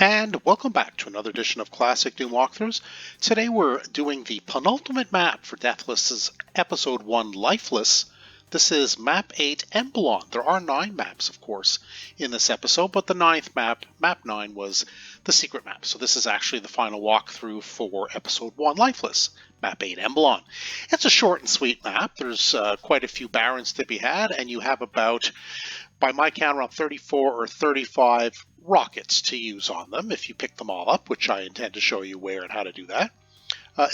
And welcome back to another edition of Classic Doom Walkthroughs. Today we're doing the penultimate map for Deathless's Episode 1 Lifeless. This is Map 8 Embolon. There are 9 maps, of course, in this episode, but the 9th map, Map 9, was the secret map. So this is actually the final walkthrough for Episode 1 Lifeless, Map 8 Embolon. It's a short and sweet map. There's quite a few barons to be had, and you have about, by my count, around 34 or 35 rockets to use on them if you pick them all up, which I intend to show you where and how to do that.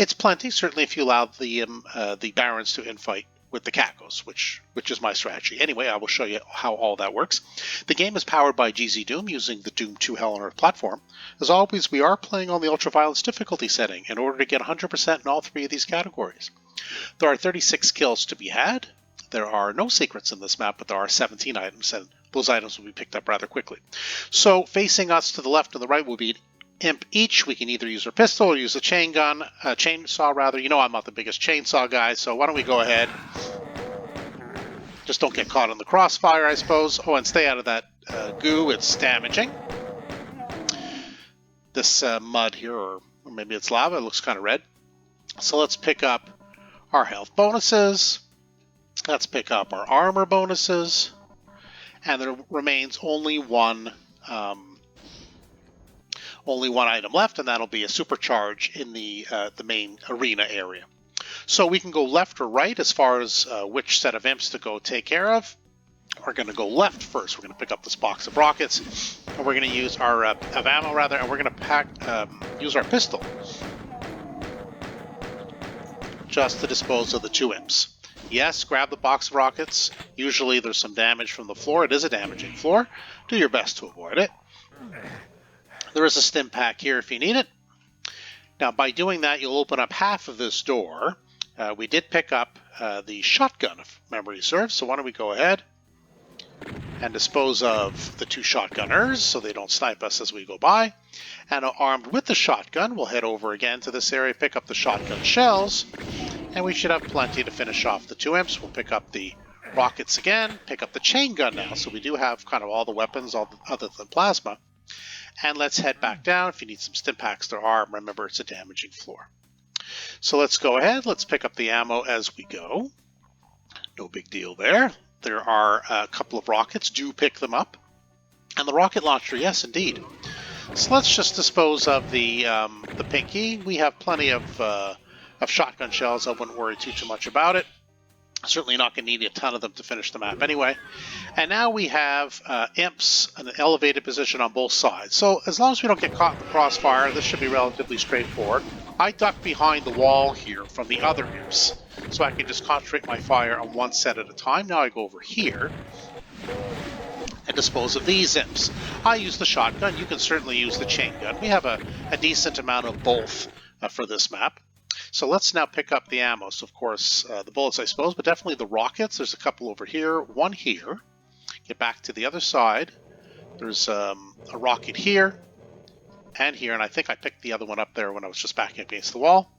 It's plenty, certainly if you allow the barons to infight with the cacos, which is my strategy. Anyway, I will show you how all that works. The game is powered by GZDoom using the Doom 2 Hell on Earth platform. As always, we are playing on the ultraviolence difficulty setting in order to get 100% in all 3 of these categories. There are 36 kills to be had. There are no secrets in this map, but there are 17 items, and those items will be picked up rather quickly. So facing us to the left and the right will be imp each. We can either use our pistol or use a chainsaw rather. You know I'm not the biggest chainsaw guy, so why don't we go ahead. Just don't get caught in the crossfire, I suppose. Oh, and stay out of that goo. It's damaging. This mud here, or maybe it's lava, it looks kind of red. So let's pick up our health bonuses. Let's pick up our armor bonuses. And there remains only one item left, and that'll be a supercharge in the main arena area. So we can go left or right as far as which set of imps to go take care of. We're going to go left first. We're going to pick up this box of rockets, and we're going to use our of ammo rather, and we're going to use our pistol just to dispose of the 2 imps. Yes, grab the box of rockets. Usually there's some damage from the floor. It is a damaging floor. Do your best to avoid it. There is a stim pack here if you need it. Now, by doing that, you'll open up half of this door. We did pick up the shotgun, if memory serves. So why don't we go ahead and dispose of the 2 shotgunners so they don't snipe us as we go by. And armed with the shotgun, we'll head over again to this area, pick up the shotgun shells. And we should have plenty to finish off the 2 imps. We'll pick up the rockets again, pick up the chain gun now. So we do have kind of all the weapons other than plasma. And let's head back down. If you need some stim packs, there are. Remember, it's a damaging floor. So let's go ahead. Let's pick up the ammo as we go. No big deal there. There are a couple of rockets. Do pick them up. And the rocket launcher, yes, indeed. So let's just dispose of the pinky. We have plenty of shotgun shells. I wouldn't worry too much about it. Certainly not going to need a ton of them to finish the map anyway. And now we have imps in an elevated position on both sides. So as long as we don't get caught in the crossfire, this should be relatively straightforward. I duck behind the wall here from the other imps, so I can just concentrate my fire on one set at a time. Now I go over here and dispose of these imps. I use the shotgun. You can certainly use the chain gun. We have a decent amount of both for this map. So let's now pick up the ammo. So, of course, the bullets, I suppose, but definitely the rockets. There's a couple over here, one here. Get back to the other side. There's a rocket here and here, and I think I picked the other one up there when I was just backing against the wall.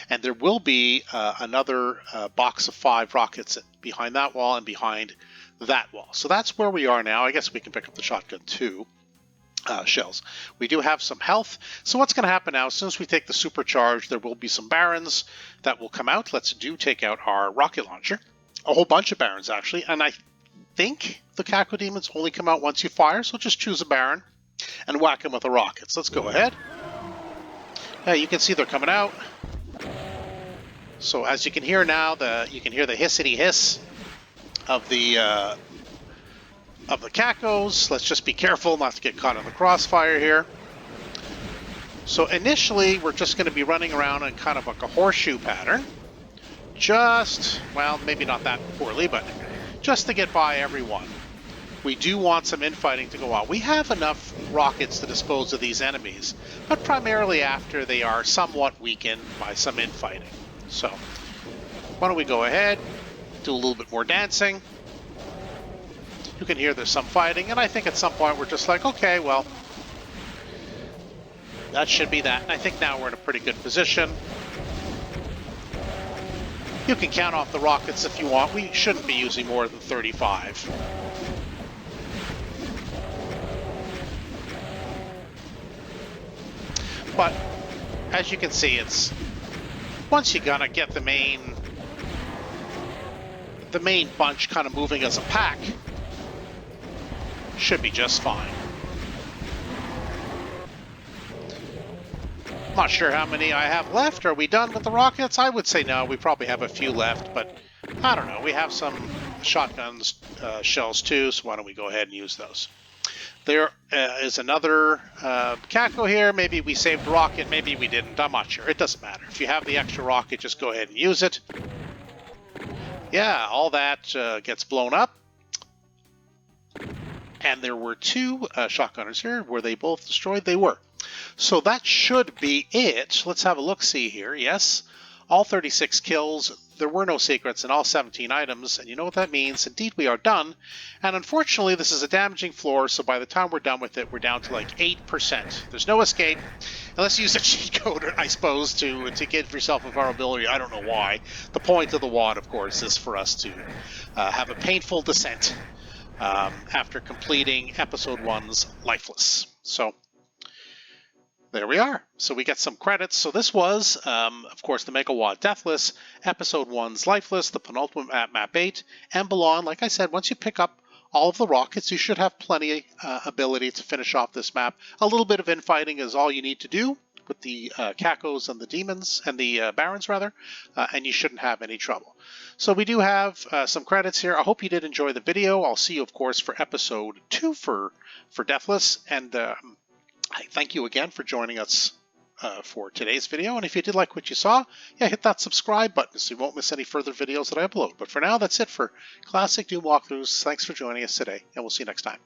And there will be another box of 5 rockets behind that wall and behind that wall. So that's where we are now. I guess we can pick up the shotgun too. Shells. We do have some health. So what's going to happen now, as soon as we take the supercharge, there will be some barons that will come out. Let's take out our rocket launcher. A whole bunch of barons, actually. And I think the Caco Demons only come out once you fire, so just choose a baron and whack them with the rockets. Let's go ahead. You can see they're coming out. So as you can hear now, you can hear the hissity hiss of the cacos. Let's just be careful not to get caught in the crossfire here. So initially, we're just going to be running around in kind of like a horseshoe pattern. Well, maybe not that poorly, but just to get by everyone. We do want some infighting to go on. We have enough rockets to dispose of these enemies, but primarily after they are somewhat weakened by some infighting. So why don't we go ahead, do a little bit more dancing. You can hear there's some fighting, and I think at some point we're just like, okay, well, that should be that. And I think now we're in a pretty good position. You can count off the rockets if you want. We shouldn't be using more than 35. but as you can see, it's once you gotta get the main bunch kind of moving as a pack, should be just fine. I'm not sure how many I have left. Are we done with the rockets? I would say no. We probably have a few left, but I don't know. We have some shotguns, shells too, so why don't we go ahead and use those? There is another Kako here. Maybe we saved a rocket, maybe we didn't. I'm not sure. It doesn't matter. If you have the extra rocket, just go ahead and use it. Yeah, all that gets blown up. And there were two shotgunners here. Were they both destroyed? They were. So that should be it. Let's have a look-see here. Yes, all 36 kills. There were no secrets and all 17 items. And you know what that means? Indeed, we are done. And unfortunately, this is a damaging floor, so by the time we're done with it, we're down to like 8%. There's no escape. Unless you use a cheat code, I suppose, to give yourself a vulnerability. I don't know why. The point of the WOD, of course, is for us to have a painful descent after completing Episode 1's Lifeless. So there we are. So we get some credits. So this was, of course, the Mega WOD Deathless, Episode 1's Lifeless, the penultimate map 8, Embolon. Like I said, once you pick up all of the rockets, you should have plenty ability to finish off this map. A little bit of infighting is all you need to do with the Kakos and the demons, and the Barons rather, and you shouldn't have any trouble. So we do have some credits here. I hope you did enjoy the video. I'll see you, of course, for Episode 2 for Deathless, and I thank you again for joining us for today's video. And if you did like what you saw, yeah, hit that subscribe button so you won't miss any further videos that I upload. But for now, that's it for Classic Doom Walkthroughs. Thanks for joining us today, and we'll see you next time.